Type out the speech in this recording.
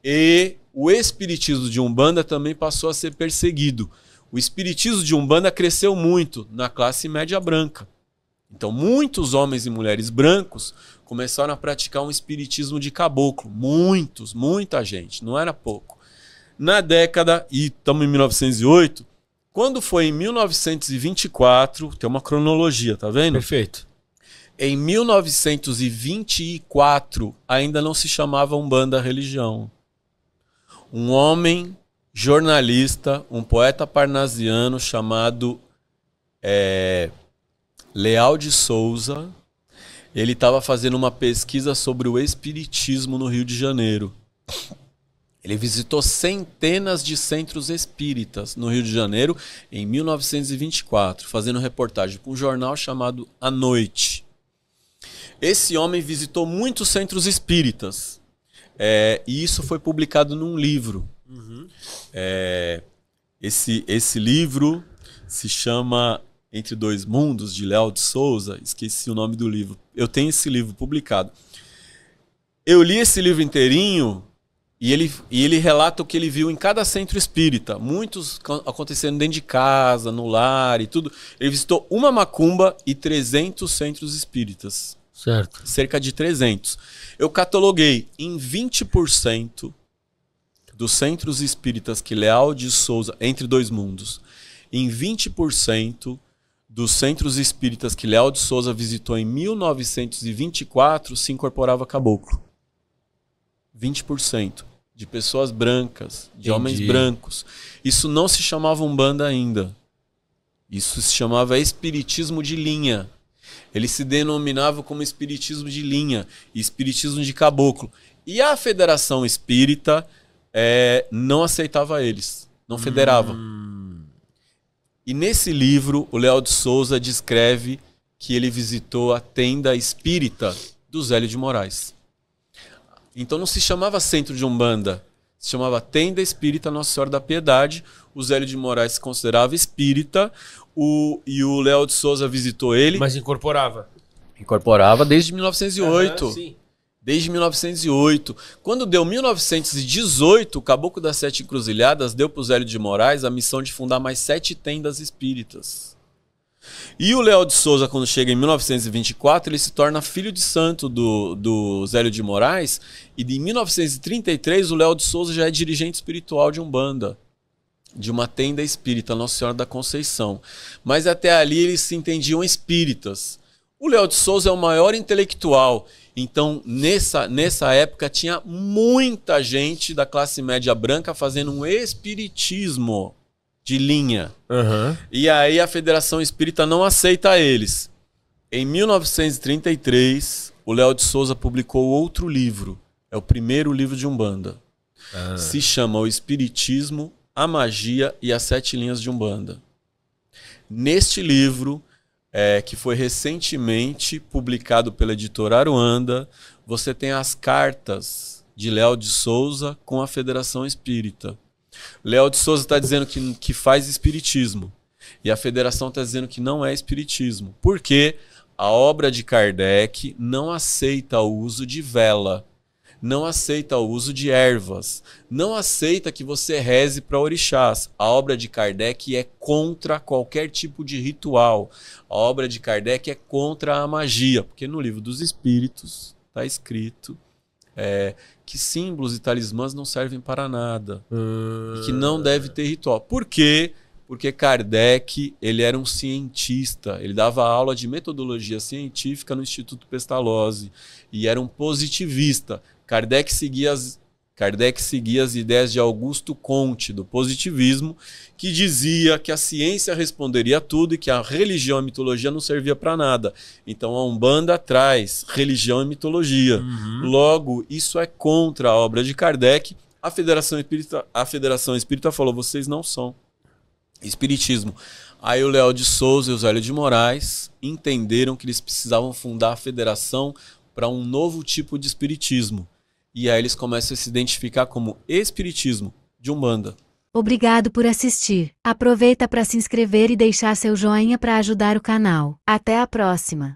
E o espiritismo de Umbanda também passou a ser perseguido. O espiritismo de Umbanda cresceu muito na classe média branca. Então, muitos homens e mulheres brancos começaram a praticar um espiritismo de caboclo. Muita gente, não era pouco. Na década, e estamos em 1908, quando foi em 1924, tem uma cronologia, tá vendo? Perfeito. Em 1924, ainda não se chamava Umbanda religião. Um homem jornalista, um poeta parnasiano chamado Leal de Souza, ele estava fazendo uma pesquisa sobre o espiritismo no Rio de Janeiro. Ele visitou centenas de centros espíritas no Rio de Janeiro em 1924, fazendo reportagem para um jornal chamado A Noite. Esse homem visitou muitos centros espíritas, e isso foi publicado num livro. Uhum. Esse livro se chama Entre Dois Mundos, de Leal de Souza. Esqueci o nome do livro. Eu tenho esse livro publicado. Eu li esse livro inteirinho e ele relata o que ele viu em cada centro espírita. Muitos acontecendo dentro de casa, no lar e tudo. Ele visitou uma macumba e 300 centros espíritas. Certo. Cerca de 300. Eu cataloguei em 20% dos centros espíritas que Leal de Souza, Entre Dois Mundos, em 20% dos centros espíritas que Leal de Souza visitou em 1924, se incorporava caboclo. 20% de pessoas brancas, de homens brancos. Isso não se chamava Umbanda ainda. Isso se chamava espiritismo de linha. Ele se denominava como espiritismo de linha, espiritismo de caboclo. E a Federação Espírita não aceitava eles, não federava. E nesse livro, o Leal de Souza descreve que ele visitou a tenda espírita do Zélio de Moraes. Então não se chamava Centro de Umbanda, se chamava Tenda Espírita Nossa Senhora da Piedade. O Zélio de Moraes se considerava espírita, e o Leal de Souza visitou ele. Mas incorporava? Incorporava desde 1908. Sim. Desde 1908. Quando deu 1918, o Caboclo das Sete Encruzilhadas deu para o Zélio de Moraes a missão de fundar mais 7 tendas espíritas. E o Leal de Souza, quando chega em 1924, ele se torna filho de santo do Zélio de Moraes. E em 1933, o Leal de Souza já é dirigente espiritual de Umbanda, de uma tenda espírita, Nossa Senhora da Conceição. Mas até ali eles se entendiam espíritas. O Leal de Souza é o maior intelectual. Então, nessa época, tinha muita gente da classe média branca fazendo um espiritismo de linha. Uhum. E aí a Federação Espírita não aceita eles. Em 1933, o Leal de Souza publicou outro livro. É o primeiro livro de Umbanda. Se chama O Espiritismo, a Magia e as 7 Linhas de Umbanda. Neste livro, que foi recentemente publicado pela editora Aruanda, você tem as cartas de Leal de Souza com a Federação Espírita. Leal de Souza está dizendo que faz espiritismo, e a Federação está dizendo que não é espiritismo, porque a obra de Kardec não aceita o uso de vela, não aceita o uso de ervas, não aceita que você reze para orixás. A obra de Kardec é contra qualquer tipo de ritual. A obra de Kardec é contra a magia, porque no Livro dos Espíritos está escrito que símbolos e talismãs não servem para nada, e que não deve ter ritual. Por quê? Porque Kardec, ele era um cientista, ele dava aula de metodologia científica no Instituto Pestalozzi e era um positivista. Kardec seguia as ideias de Augusto Comte, do positivismo, que dizia que a ciência responderia a tudo e que a religião e a mitologia não servia para nada. Então a Umbanda traz religião e mitologia. Logo, isso é contra a obra de Kardec. A Federação Espírita falou, vocês não são espiritismo. Aí o Leal de Souza e o Zélio de Moraes entenderam que eles precisavam fundar a federação para um novo tipo de espiritismo. E aí eles começam a se identificar como espiritismo de Umbanda. Obrigado por assistir. Aproveita para se inscrever e deixar seu joinha para ajudar o canal. Até a próxima.